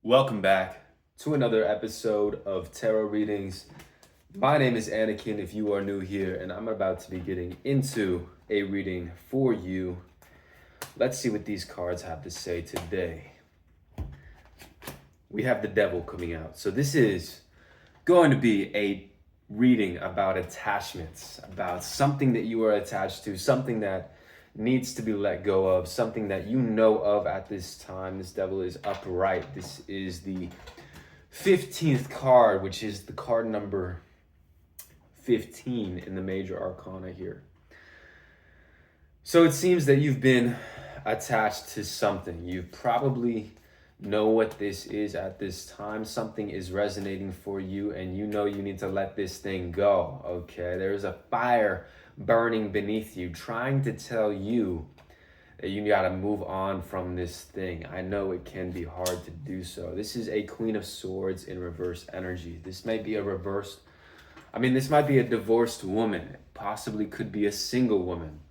Welcome back to another episode of Tarot Readings. My name is Anakin if you are new here, and I'm about to be getting into a reading for you. Let's see what these cards have to say today. We have the Devil coming out. So this is going to be a reading about attachments, about something that you are attached to, something that needs to be let go of, something that you know of at this time. This Devil is upright. This is the 15th card, which is the card number 15 in the major arcana here. So it seems that you've been attached to something. You probably know what this is at this time. Something is resonating for you and you know you need to let this thing go, okay? There's a fire burning beneath you trying to tell you that you gotta move on from this thing. I know it can be hard to do so. This is a Queen of Swords in reverse energy. This might be this might be a divorced woman. It possibly could be a single woman.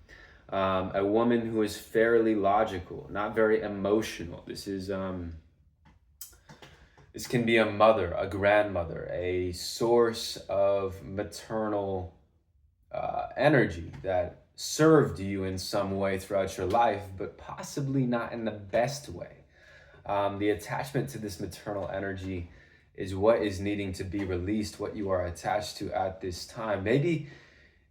A woman who is fairly logical, not very emotional. This can be a mother, a grandmother, a source of maternal energy that served you in some way throughout your life, but possibly not in the best way. The attachment to this maternal energy is what is needing to be released, what you are attached to at this time. Maybe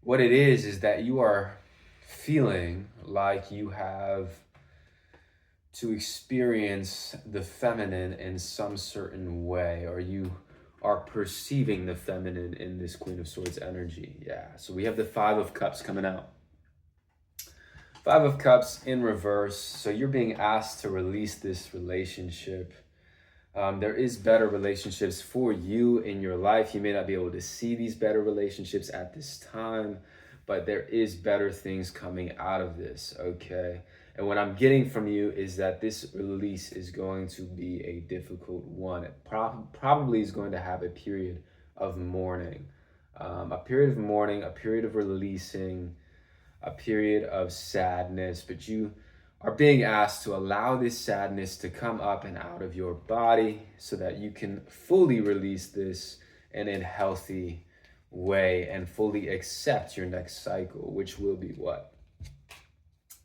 what it is that you are feeling like you have to experience the feminine in some certain way, or you are perceiving the feminine in this Queen of Swords energy. Yeah, so we have the Five of Cups coming out. Five of Cups in reverse. So you're being asked to release this relationship. There is better relationships for you in your life. You may not be able to see these better relationships at this time, but there is better things coming out of this, okay? And what I'm getting from you is that this release is going to be a difficult one. It probably is going to have a period of mourning. A period of mourning, a period of releasing, a period of sadness, but you are being asked to allow this sadness to come up and out of your body so that you can fully release this in a healthy way and fully accept your next cycle, which will be what?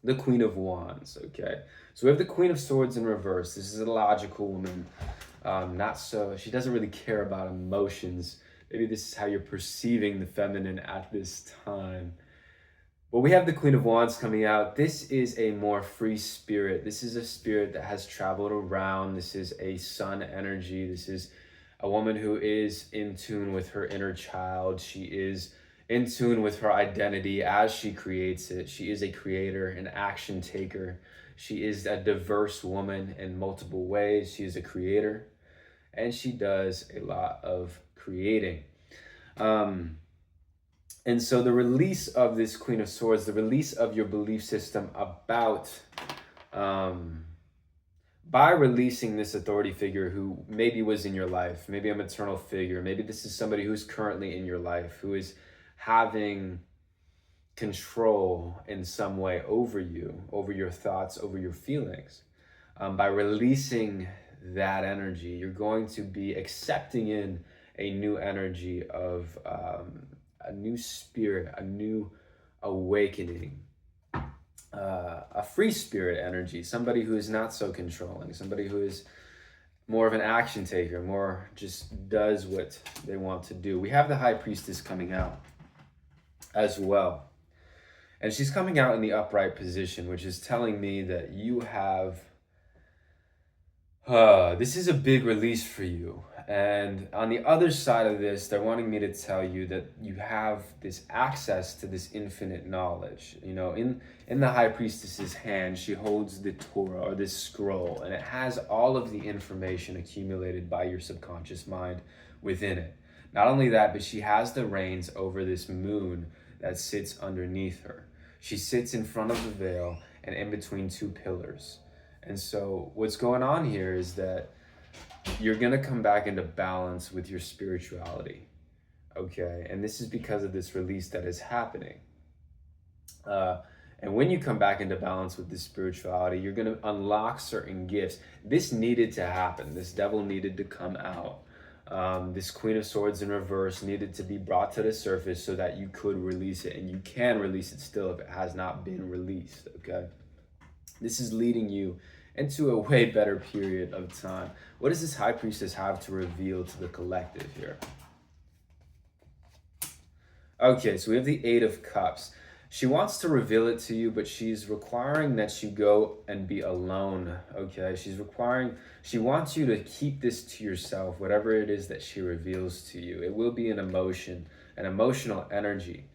The Queen of Wands, okay? So we have the Queen of Swords in reverse. This is a logical woman. She doesn't really care about emotions. Maybe this is how you're perceiving the feminine at this time. Well, we have the Queen of Wands coming out. This is a more free spirit. This is a spirit that has traveled around. This is a sun energy. This is a woman who is in tune with her inner child. She is in tune with her identity as she creates it. She is a creator, an action taker. She is a diverse woman in multiple ways. She is a creator, and she does a lot of creating. And so the release of this Queen of Swords, the release of your belief system about, by releasing this authority figure who maybe was in your life, maybe a maternal figure, maybe this is somebody who's currently in your life, who is having control in some way over you, over your thoughts, over your feelings. By releasing that energy, you're going to be accepting in a new energy of a new spirit, a new awakening, a free spirit energy, somebody who is not so controlling, somebody who is more of an action taker, more just does what they want to do. We have the High Priestess coming out as well. And she's coming out in the upright position, which is telling me that you have, this is a big release for you. And on the other side of this, they're wanting me to tell you that you have this access to this infinite knowledge. You know, in the High Priestess's hand, she holds the Torah, or this scroll, and it has all of the information accumulated by your subconscious mind within it. Not only that, but she has the reins over this moon that sits underneath her. She sits in front of the veil and in between two pillars. And so what's going on here is that you're going to come back into balance with your spirituality, okay? And this is because of this release that is happening. And when you come back into balance with this spirituality, you're going to unlock certain gifts. This needed to happen. This devil needed to come out. This Queen of Swords in reverse needed to be brought to the surface so that you could release it. And you can release it still if it has not been released, okay? This is leading you into a way better period of time. What does this High Priestess have to reveal to the collective here? Okay, so we have the Eight of Cups. She wants to reveal it to you, but she's requiring that you go and be alone, okay? She wants you to keep this to yourself, whatever it is that she reveals to you. It will be an emotion, an emotional energy.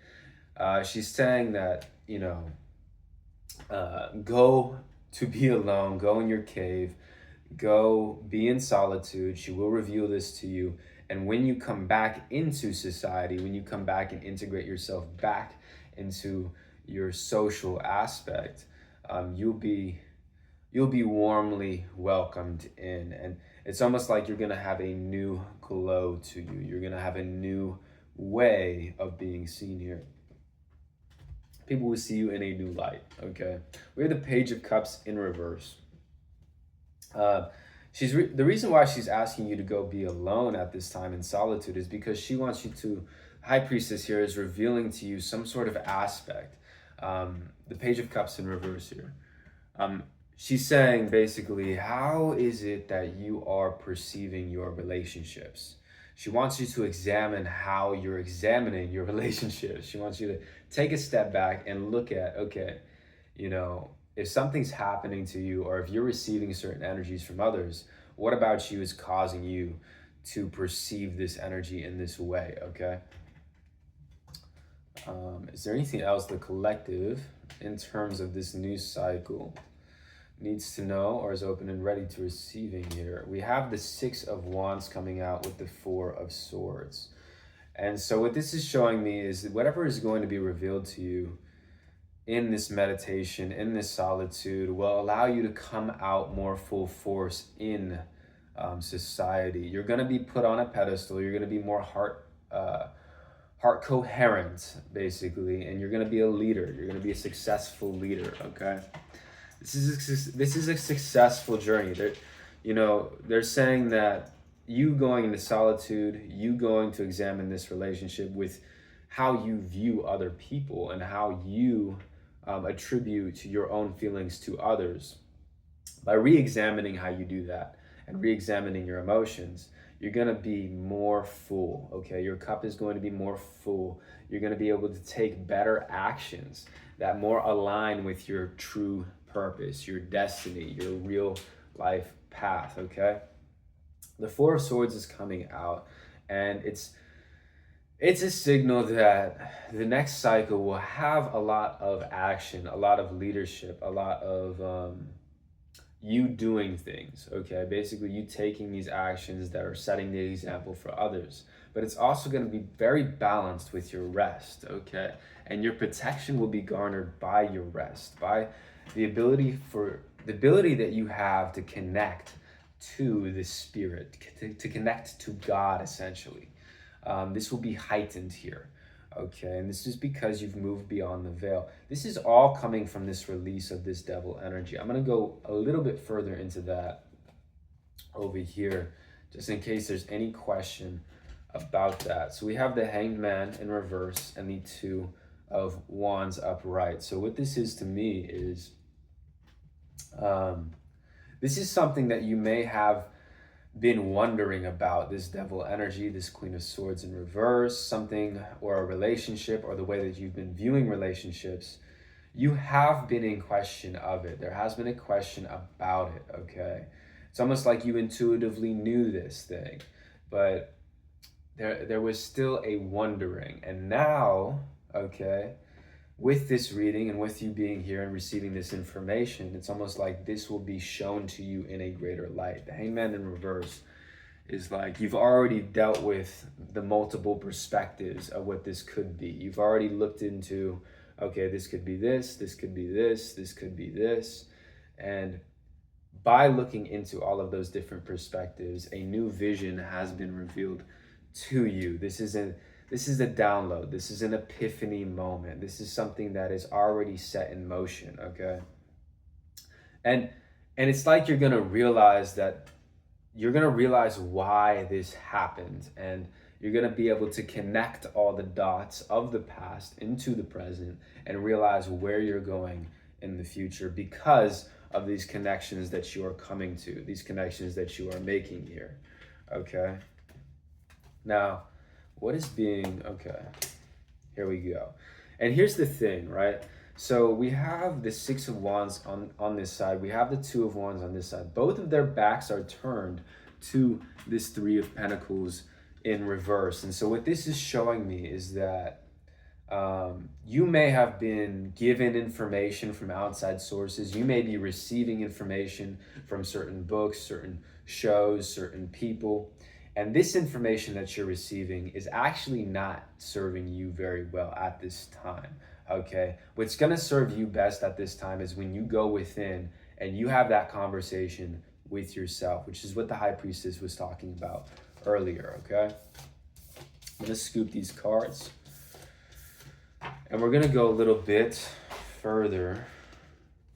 She's saying that, go to be alone, go in your cave, go be in solitude. She will reveal this to you. And when you come back into society, when you come back and integrate yourself back into your social aspect, you'll be warmly welcomed in. And it's almost like you're going to have a new glow to you. You're going to have a new way of being seen here. People will see you in a new light, okay? We have the Page of Cups in reverse. The reason why she's asking you to go be alone at this time in solitude is because she wants you to, High Priestess here is revealing to you some sort of aspect. The Page of Cups in reverse here. She's saying basically, how is it that you are perceiving your relationships? She wants you to examine how you're examining your relationships. She wants you to take a step back and look at, okay, if something's happening to you or if you're receiving certain energies from others, what about you is causing you to perceive this energy in this way, okay? Is there anything else the collective, in terms of this new cycle, needs to know or is open and ready to receiving here? We have the Six of Wands coming out with the Four of Swords. And so what this is showing me is that whatever is going to be revealed to you in this meditation, in this solitude, will allow you to come out more full force in society. You're going to be put on a pedestal. You're going to be more heart coherent, basically, and you're going to be a leader. You're going to be a successful leader, okay? This is a successful journey. They're saying that you going into solitude, you going to examine this relationship with how you view other people and how you attribute your own feelings to others. By re-examining how you do that and re-examining your emotions, you're going to be more full, okay? Your cup is going to be more full. You're going to be able to take better actions that more align with your true purpose, your destiny, your real life path, okay? The Four of Swords is coming out, and it's a signal that the next cycle will have a lot of action, a lot of leadership, a lot of you doing things, okay? Basically, you taking these actions that are setting the example for others. But it's also going to be very balanced with your rest, okay? And your protection will be garnered by your rest, by the ability that you have to connect to the spirit, to connect to God, essentially. This will be heightened here, okay? And this is because you've moved beyond the veil. This is all coming from this release of this devil energy. I'm going to go a little bit further into that over here, just in case there's any question about that. So we have the Hanged Man in reverse and the Two of Wands upright. So what this is to me is, this is something that you may have been wondering about, this devil energy, this Queen of Swords in reverse, something or a relationship or the way that you've been viewing relationships. You have been in question of it. There has been a question about it, okay? It's almost like you intuitively knew this thing, but there was still a wondering. And now, okay, with this reading and with you being here and receiving this information, it's almost like this will be shown to you in a greater light. The Hangman in reverse is like you've already dealt with the multiple perspectives of what this could be. You've already looked into, okay, this could be this could be this could be this. And by looking into all of those different perspectives, a new vision has been revealed to you. This This is a download. This is an epiphany moment. This is something that is already set in motion, okay? And it's like you're gonna realize that you're gonna realize why this happened, and you're gonna be able to connect all the dots of the past into the present and realize where you're going in the future because of these connections that you are coming to, these connections that you are making here. Okay. Now, what is being, okay, here we go. And here's the thing, right? So we have the Six of Wands on this side. We have the Two of Wands on this side. Both of their backs are turned to this Three of Pentacles in reverse. And so what this is showing me is that you may have been given information from outside sources. You may be receiving information from certain books, certain shows, certain people. And this information that you're receiving is actually not serving you very well at this time, okay? What's gonna serve you best at this time is when you go within and you have that conversation with yourself, which is what the High Priestess was talking about earlier, okay? I'm gonna scoop these cards. And we're gonna go a little bit further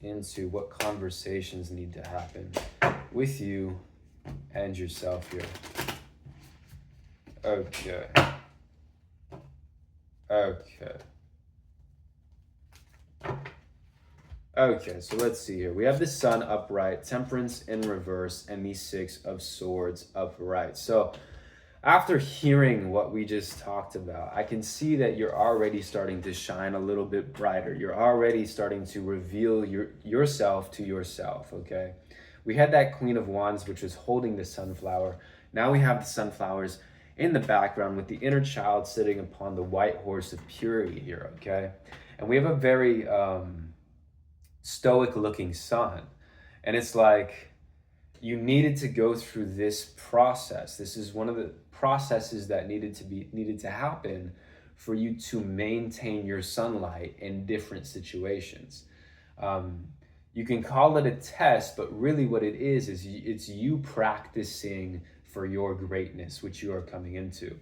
into what conversations need to happen with you and yourself here. Okay. Okay, so let's see here. We have the Sun upright, Temperance in reverse, and the Six of Swords upright. So after hearing what we just talked about, I can see that you're already starting to shine a little bit brighter. You're already starting to reveal yourself to yourself, okay? We had that Queen of Wands, which was holding the sunflower. Now we have the sunflowers in the background with the inner child sitting upon the white horse of purity here, okay? And we have a very stoic looking sun. And it's like you needed to go through this process. This is one of the processes that needed to happen for you to maintain your sunlight in different situations. You can call it a test, but really what it is it's you practicing for your greatness, which you are coming into.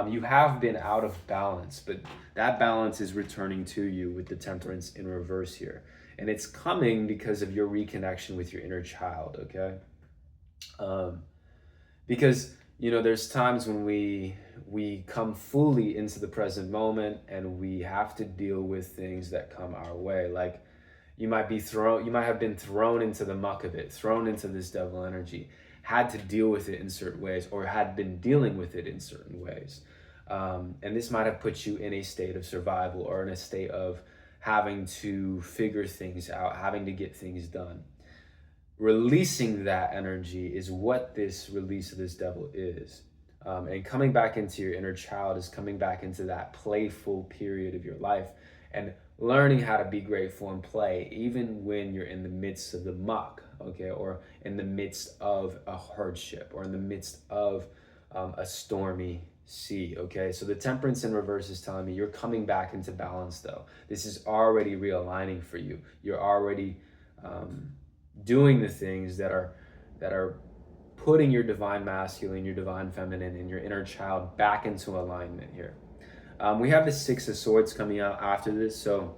You have been out of balance, but that balance is returning to you with the Temperance in reverse here. And it's coming because of your reconnection with your inner child, okay? Because, you know, there's times when we come fully into the present moment and we have to deal with things that come our way. Like you might have been thrown into the muck of it, thrown into this devil energy, had to deal with it in certain ways, or had been dealing with it in certain ways. And this might have put you in a state of survival or in a state of having to figure things out, having to get things done. Releasing that energy is what this release of this devil is. And coming back into your inner child is coming back into that playful period of your life and learning how to be grateful and play even when you're in the midst of the muck, okay, or in the midst of a hardship or in the midst of a stormy sea, okay? So the Temperance in reverse is telling me you're coming back into balance though. This is already realigning for you. You're already doing the things that are putting your divine masculine, your divine feminine, and your inner child back into alignment here. We have the Six of Swords coming out after this. So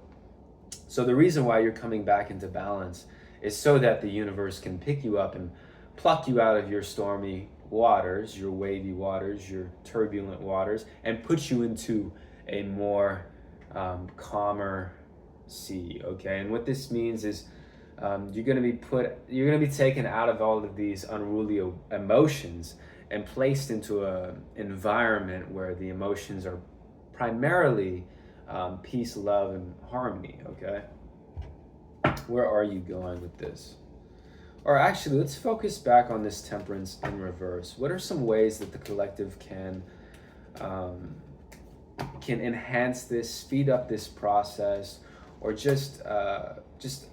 the reason why you're coming back into balance is so that the universe can pick you up and pluck you out of your stormy waters, your wavy waters, your turbulent waters, and put you into a more calmer sea, okay? And what this means is you're gonna be taken out of all of these unruly emotions and placed into an environment where the emotions are primarily peace, love, and harmony, okay? Where are you going with this? Or actually, let's focus back on this Temperance in reverse. What are some ways that the collective can enhance this, speed up this process, or just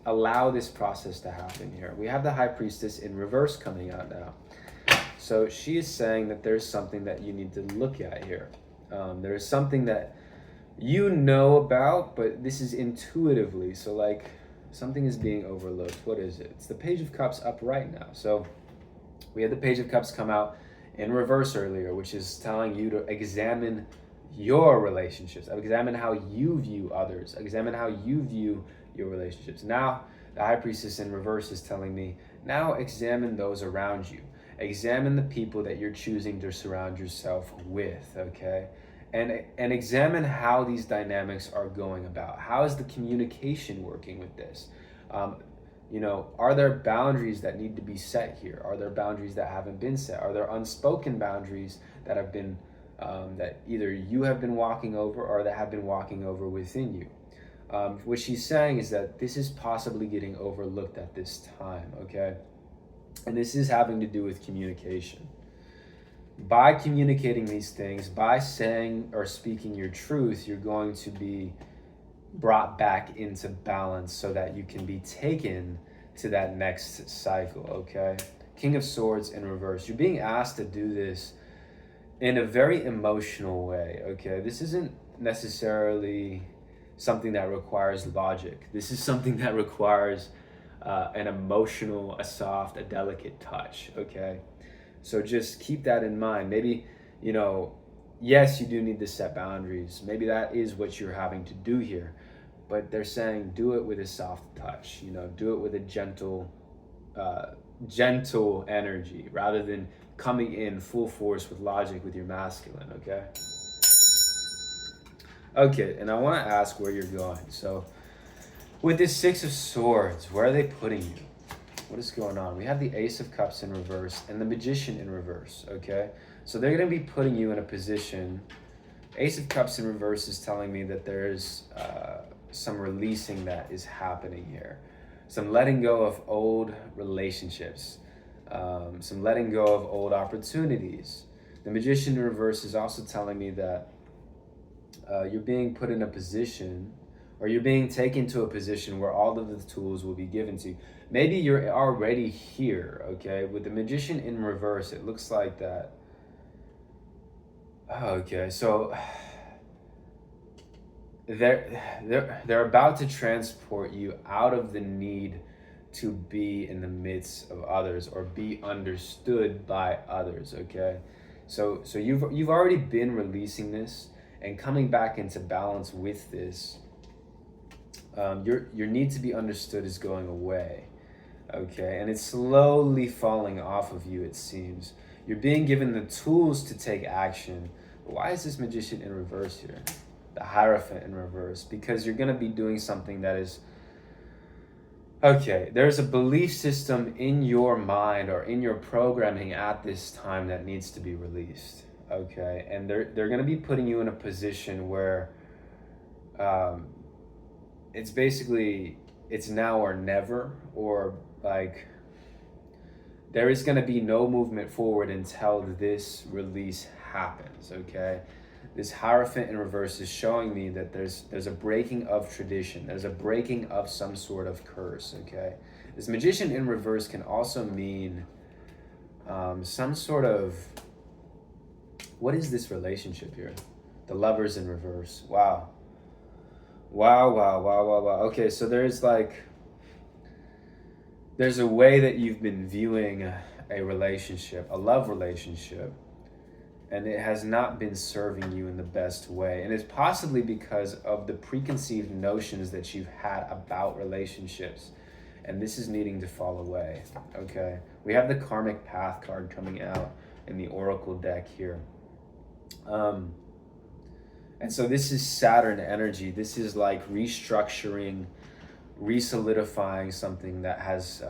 allow this process to happen here? We have the High Priestess in reverse coming out now. So she is saying that there's something that you need to look at here. There's something that you know about, but this is intuitively. So like something is being overlooked. What is it? It's the Page of Cups upright now. So we had the Page of Cups come out in reverse earlier, which is telling you to examine your relationships. Examine how you view others. Examine how you view your relationships. Now, the High Priestess in reverse is telling me, now examine those around you. Examine the people that you're choosing to surround yourself with, okay? And examine how these dynamics are going about. How is the communication working with this? Are there boundaries that need to be set here? Are there boundaries that haven't been set? Are there unspoken boundaries that have been that either you have been walking over or that have been walking over within you? What she's saying is that this is possibly getting overlooked at this time, okay? And this is having to do with communication. By communicating these things, by saying or speaking your truth, you're going to be brought back into balance so that you can be taken to that next cycle, okay? King of Swords in reverse. You're being asked to do this in a very emotional way, okay? This isn't necessarily something that requires logic. This is something that requires an emotional, a soft, a delicate touch, okay? So just keep that in mind. Maybe, yes, you do need to set boundaries. Maybe that is what you're having to do here. But they're saying do it with a soft touch, do it with a gentle energy rather than coming in full force with logic with your masculine, okay? Okay, and I want to ask where you're going. So with this Six of Swords, where are they putting you? What is going on? We have the Ace of Cups in reverse and the Magician in reverse, okay? So they're going to be putting you in a position. Ace of Cups in reverse is telling me that there's some releasing that is happening here. Some letting go of old relationships. Some letting go of old opportunities. The Magician in reverse is also telling me that you're being put in a position, or you're being taken to a position where all of the tools will be given to you. Maybe you're already here, okay? With the Magician in reverse, it looks like that. Okay, so they're about to transport you out of the need to be in the midst of others or be understood by others, okay? So you've already been releasing this and coming back into balance with this. Your need to be understood is going away, okay? And it's slowly falling off of you, it seems. You're being given the tools to take action. But why is this Magician in reverse here? The Hierophant in reverse? Because you're going to be doing something that is... Okay, there's a belief system in your mind or in your programming at this time that needs to be released, okay? And they're going to be putting you in a position where... it's basically, it's now or never, or like there is going to be no movement forward until this release happens, okay? This Hierophant in reverse is showing me that there's a breaking of tradition. There's a breaking of some sort of curse, okay? This Magician in reverse can also mean some sort of... What is this relationship here? The Lovers in reverse. Wow. Wow. Okay, so there's a way that you've been viewing a relationship, a love relationship, and it has not been serving you in the best way. And it's possibly because of the preconceived notions that you've had about relationships. And this is needing to fall away, okay? We have the Karmic Path card coming out in the Oracle deck here. And so this is Saturn energy. This is like restructuring, re-solidifying something that has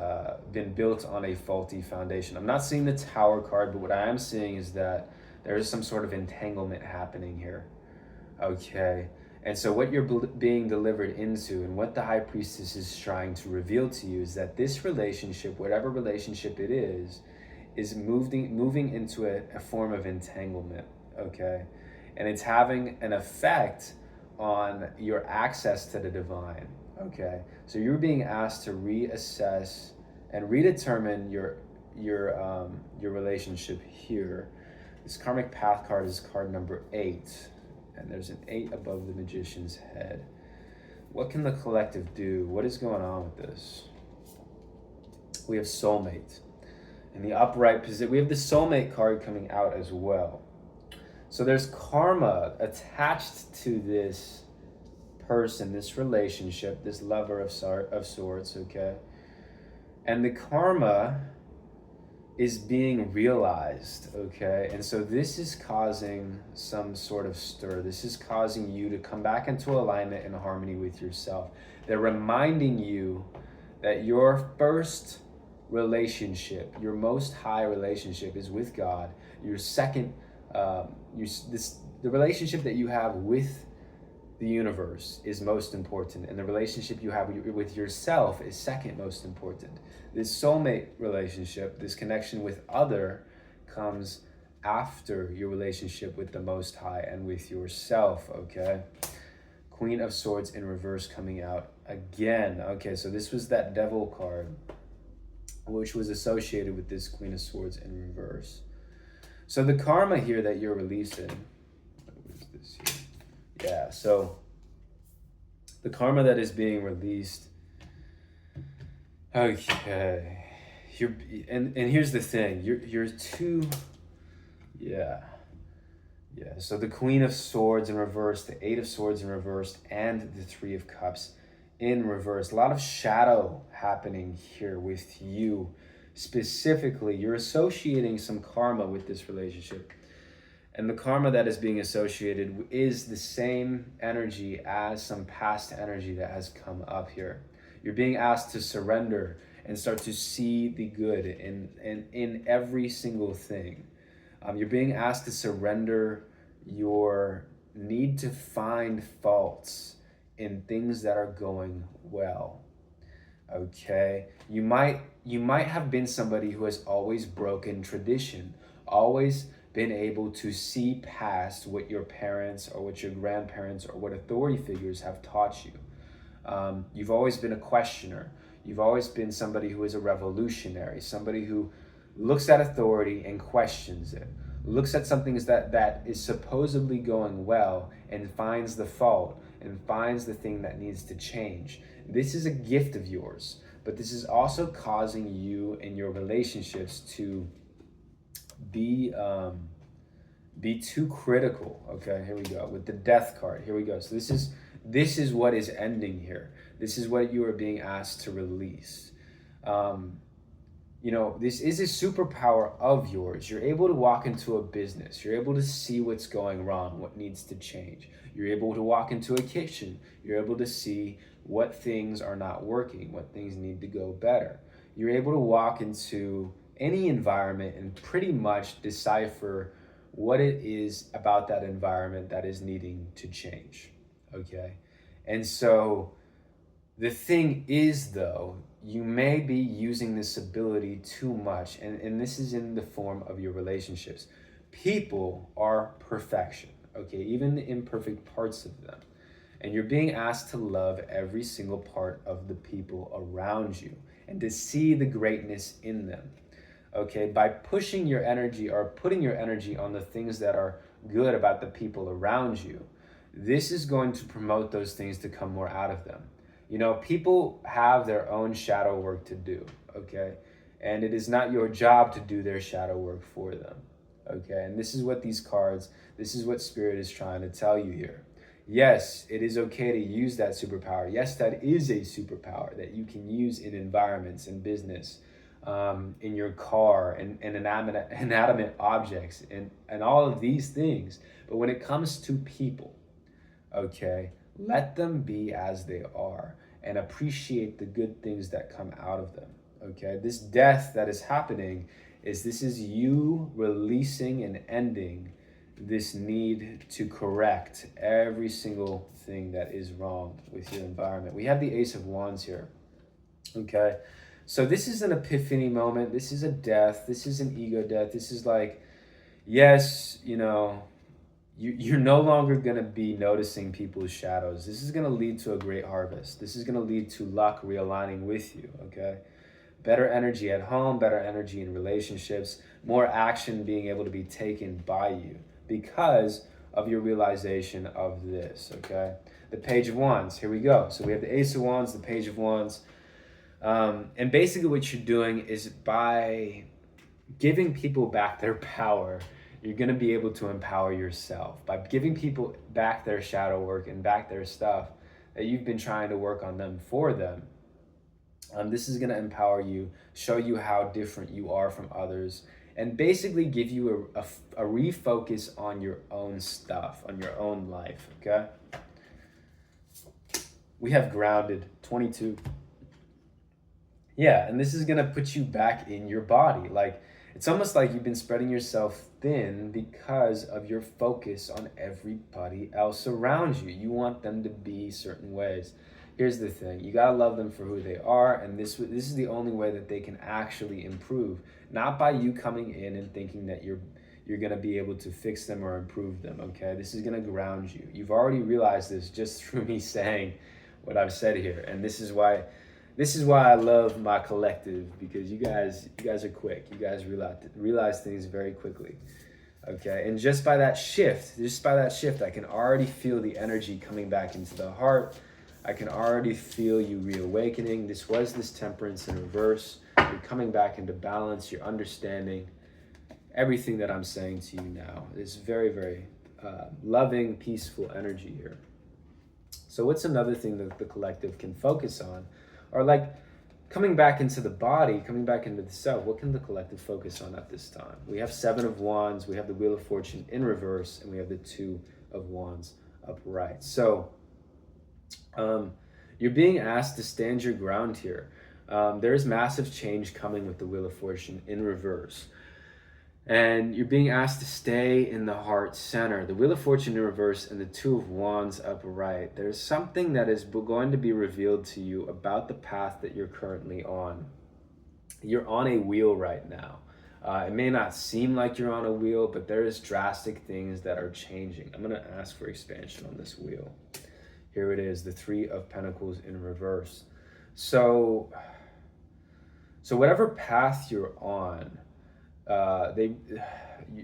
been built on a faulty foundation. I'm not seeing the Tower card, but what I am seeing is that there is some sort of entanglement happening here. Okay. And so what you're being delivered into and what the High Priestess is trying to reveal to you is that this relationship, whatever relationship it is moving into a form of entanglement. Okay. And it's having an effect on your access to the divine. Okay. So you're being asked to reassess and redetermine your relationship here. This Karmic Path card is card number 8, and there's an 8 above the Magician's head. What can the collective do? What is going on with this? We have Soulmate. In the upright position, we have the Soulmate card coming out as well. So there's karma attached to this person, this relationship, this lover of sorts, okay? And the karma is being realized, okay? And so this is causing some sort of stir. This is causing you to come back into alignment and harmony with yourself. They're reminding you that your first relationship, your most high relationship, is with God. Your second, the relationship that you have with the universe is most important, and the relationship you have with yourself is second most important. This soulmate relationship, this connection with other, comes after your relationship with the Most High and with yourself, okay? Queen of Swords in reverse coming out again. Okay, so this was that Devil card, which was associated with this Queen of Swords in reverse. So the karma here that you're releasing, what is this here? Yeah, so the karma that is being released, okay, and here's the thing, you're too, yeah, so the Queen of Swords in reverse, the Eight of Swords in reverse, and the Three of Cups in reverse. A lot of shadow happening here with you. Specifically, you're associating some karma with this relationship. And the karma that is being associated is the same energy as some past energy that has come up here. You're being asked to surrender and start to see the good in every single thing. You're being asked to surrender your need to find faults in things that are going well. Okay, you might have been somebody who has always broken tradition, always been able to see past what your parents or what your grandparents or what authority figures have taught you. You've always been a questioner. You've always been somebody who is a revolutionary, somebody who looks at authority and questions it, looks at something that is supposedly going well and finds the fault and finds the thing that needs to change. This is a gift of yours, but this is also causing you in your relationships to be too critical. Okay, here we go with the Death card. Here we go. So this is what is ending here. This is what you are being asked to release. This is a superpower of yours. You're able to walk into a business. You're able to see what's going wrong, what needs to change. You're able to walk into a kitchen. You're able to see what things are not working, what things need to go better. You're able to walk into any environment and pretty much decipher what it is about that environment that is needing to change, okay? And so the thing is, though, you may be using this ability too much, and this is in the form of your relationships. People are perfection, okay? Even the imperfect parts of them. And you're being asked to love every single part of the people around you and to see the greatness in them, okay? By pushing your energy or putting your energy on the things that are good about the people around you, this is going to promote those things to come more out of them. People have their own shadow work to do, okay? And it is not your job to do their shadow work for them, okay? And this is what this is what Spirit is trying to tell you here. Yes, it is okay to use that superpower. Yes, that is a superpower that you can use in environments, in business, in your car, and inanimate objects, and all of these things. But when it comes to people, okay, let them be as they are and appreciate the good things that come out of them, okay? This death that is happening this is you releasing and ending this need to correct every single thing that is wrong with your environment. We have the Ace of Wands here, okay? So this is an epiphany moment. This is a death. This is an ego death. This is like, yes, you're no longer going to be noticing people's shadows. This is going to lead to a great harvest. This is going to lead to luck realigning with you, okay? Better energy at home, better energy in relationships, more action being able to be taken by you because of your realization of this, okay? The Page of Wands, here we go. So we have the Ace of Wands, the Page of Wands. And basically what you're doing is by giving people back their power, you're going to be able to empower yourself by giving people back their shadow work and back their stuff that you've been trying to work on them for them. This is going to empower you, show you how different you are from others, and basically give you a refocus on your own stuff, on your own life, okay? We have grounded, 22. Yeah, and this is going to put you back in your body. Like, it's almost like you've been spreading yourself thin because of your focus on everybody else around you. You want them to be certain ways. Here's the thing, you gotta love them for who they are, and this is the only way that they can actually improve. Not by you coming in and thinking that you're gonna be able to fix them or improve them, okay? This is gonna ground you. You've already realized this just through me saying what I've said here, and this is why I love my collective, because you guys are quick. You guys realize things very quickly. Okay, and just by that shift, I can already feel the energy coming back into the heart. I can already feel you reawakening. This was this temperance in reverse. You're coming back into balance. You're understanding everything that I'm saying to you now. It's very, very loving, peaceful energy here. So what's another thing that the collective can focus on? Or like coming back into the body, coming back into the self, what can the collective focus on at this time? We have 7 of Wands, we have the Wheel of Fortune in reverse, and we have the 2 of Wands upright. So you're being asked to stand your ground here. There's massive change coming with the Wheel of Fortune in reverse. And you're being asked to stay in the heart center. The Wheel of Fortune in reverse and the 2 of Wands upright. There's something that is going to be revealed to you about the path that you're currently on. You're on a wheel right now. It may not seem like you're on a wheel, but there is drastic things that are changing. I'm going to ask for expansion on this wheel. Here it is, the 3 of Pentacles in reverse. So whatever path you're on,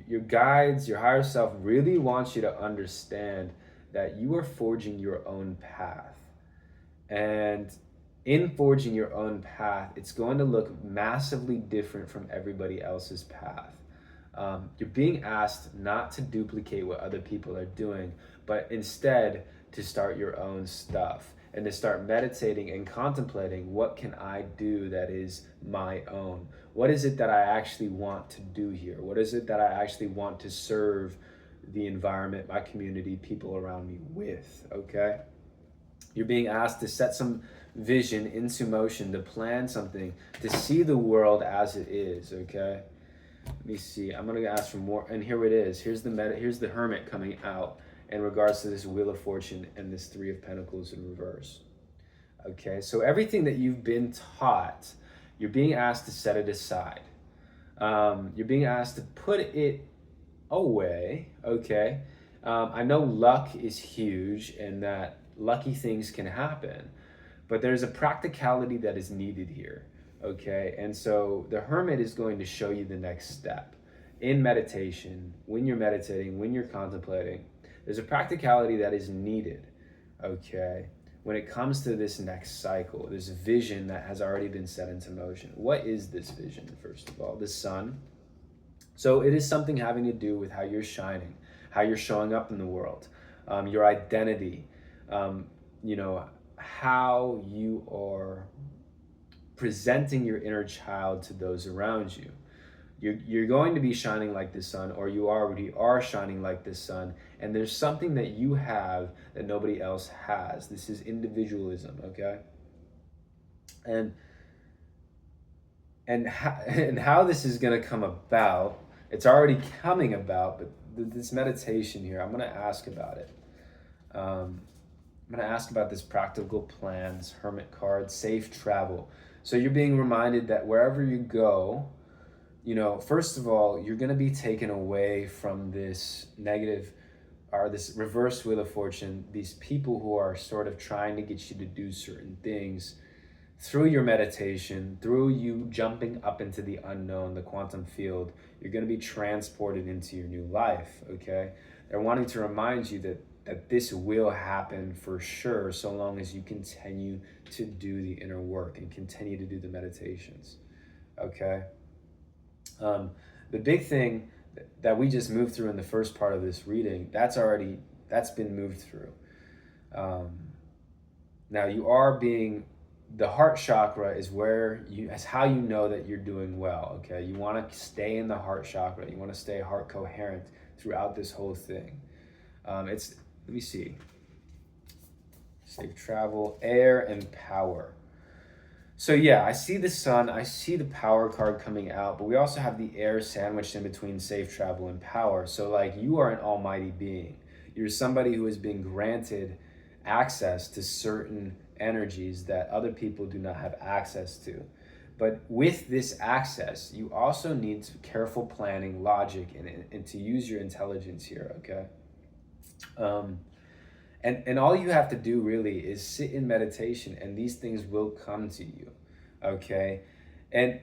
your guides, your higher self really wants you to understand that you are forging your own path. And in forging your own path, it's going to look massively different from everybody else's path. You're being asked not to duplicate what other people are doing, but instead to start your own stuff and to start meditating and contemplating, what can I do that is my own? What is it that I actually want to do here? What is it that I actually want to serve the environment, my community, people around me with, okay? You're being asked to set some vision into motion, to plan something, to see the world as it is, okay? Let me see, I'm gonna ask for more, and here it is. Here's the Hermit coming out in regards to this Wheel of Fortune and this 3 of Pentacles in reverse. Okay, so everything that you've been taught, you're being asked to set it aside. You're being asked to put it away, okay? I know luck is huge and that lucky things can happen, but there's a practicality that is needed here, okay? And so the Hermit is going to show you the next step. In meditation, when you're meditating, when you're contemplating, there's a practicality that is needed, okay? When it comes to this next cycle, this vision that has already been set into motion. What is this vision, first of all? The sun. So it is something having to do with how you're shining, how you're showing up in the world, your identity, how you are presenting your inner child to those around you. You're going to be shining like the sun, or you already are shining like the sun, and there's something that you have that nobody else has. This is individualism, okay? And how this is going to come about, it's already coming about, but this meditation here, I'm going to ask about it. I'm going to ask about this practical plan, this Hermit card, safe travel. So you're being reminded that wherever you go, first of all, you're going to be taken away from this negative, or this reverse Wheel of Fortune, these people who are sort of trying to get you to do certain things through your meditation, through you jumping up into the unknown, the quantum field. You're going to be transported into your new life, okay? They're wanting to remind you that this will happen for sure, so long as you continue to do the inner work and continue to do the meditations, okay? The big thing that we just moved through in the first part of this reading, that's been moved through. Now the heart chakra is how you know that you're doing well. Okay, you want to stay in the heart chakra. You want to stay heart coherent throughout this whole thing. Let me see. Safe travel, air, and power. So yeah, I see the sun, I see the power card coming out, but we also have the air sandwiched in between safe travel and power. So like, you are an almighty being. You're somebody who has been granted access to certain energies that other people do not have access to. But with this access, you also need careful planning, logic, and to use your intelligence here, okay? And all you have to do really is sit in meditation, and these things will come to you, okay? And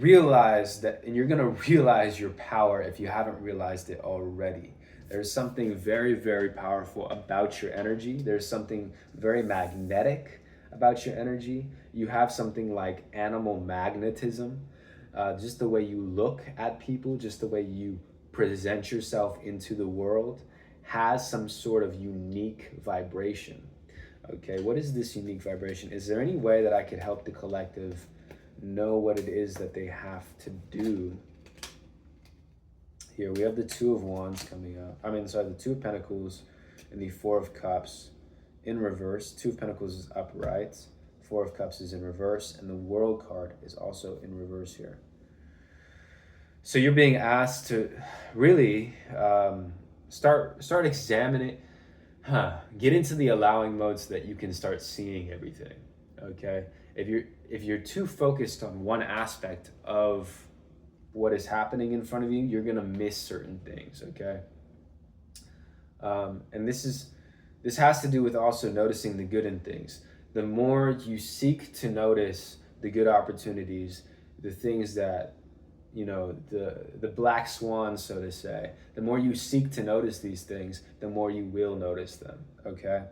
realize that, and you're gonna realize your power if you haven't realized it already. There's something very, very powerful about your energy. There's something very magnetic about your energy. You have something like animal magnetism. Just the way you look at people, just the way you present yourself into the world has some sort of unique vibration. Okay, what is this unique vibration? Is there any way that I could help the collective know what it is that they have to do? Here we have the Two of Wands coming up. The Two of Pentacles and the Four of Cups in reverse. Two of Pentacles is upright. Four of Cups is in reverse, and the World card is also in reverse here. So you're being asked to really start examining, get into the allowing mode so that you can start seeing everything. Okay, if you're too focused on one aspect of what is happening in front of you, you're gonna miss certain things. Okay, and this has to do with also noticing the good in things. The more you seek to notice the good opportunities, the things that, you know, the black swan, so to say, the more you seek to notice these things, the more you will notice them. Okay,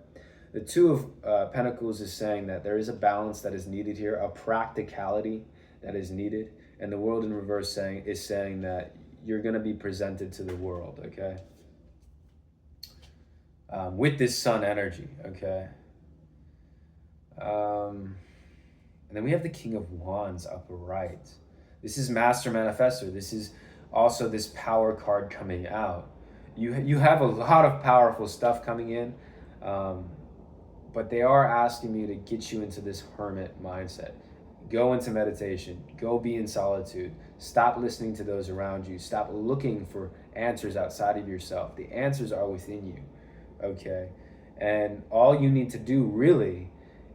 the Two of Pentacles is saying that there is a balance that is needed here, a practicality that is needed, and the World in reverse is saying that you're going to be presented to the world. Okay, with this sun energy. Okay, and then we have the King of Wands upright. This is Master Manifestor. This is also this power card coming out. You have a lot of powerful stuff coming in, but they are asking you to get you into this hermit mindset. Go into meditation. Go be in solitude. Stop listening to those around you. Stop looking for answers outside of yourself. The answers are within you, okay? And all you need to do really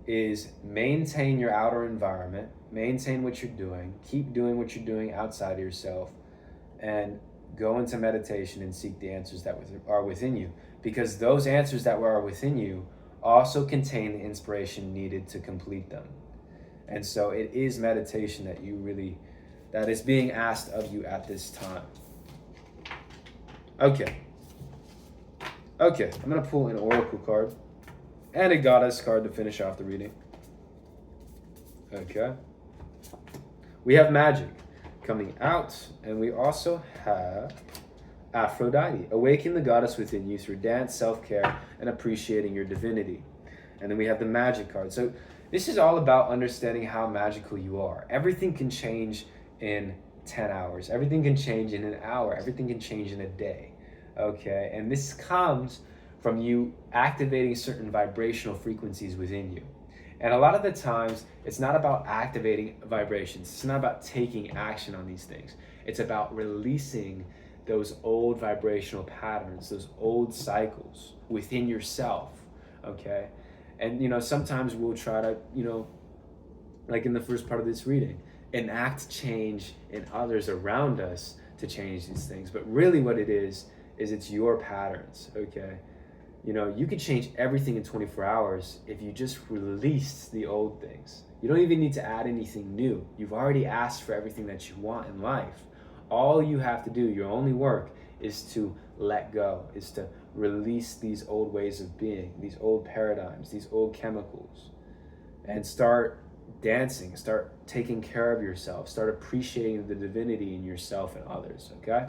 is maintain your outer environment, maintain what you're doing, keep doing what you're doing outside of yourself, and go into meditation and seek the answers that are within you. Because those answers that are within you also contain the inspiration needed to complete them. And so it is meditation that is being asked of you at this time. Okay, I'm gonna pull an oracle card and a goddess card to finish off the reading. Okay. We have magic coming out, and we also have Aphrodite. Awaken the goddess within you through dance, self-care, and appreciating your divinity. And then we have the magic card. So this is all about understanding how magical you are. Everything can change in 10 hours. Everything can change in an hour. Everything can change in a day. Okay, and this comes from you activating certain vibrational frequencies within you. And a lot of the times, it's not about activating vibrations. It's not about taking action on these things. It's about releasing those old vibrational patterns, those old cycles within yourself, okay? And, you know, sometimes we'll try to, you know, like in the first part of this reading, enact change in others around us to change these things. But really what it is it's your patterns, okay? You know, you could change everything in 24 hours if you just released the old things. You don't even need to add anything new. You've already asked for everything that you want in life. All you have to do, your only work, is to let go, is to release these old ways of being, these old paradigms, these old chemicals, and start dancing, start taking care of yourself, start appreciating the divinity in yourself and others, okay?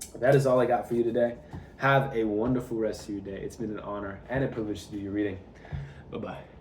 That is all I got for you today. Have a wonderful rest of your day. It's been an honor and a privilege to do your reading. Bye-bye.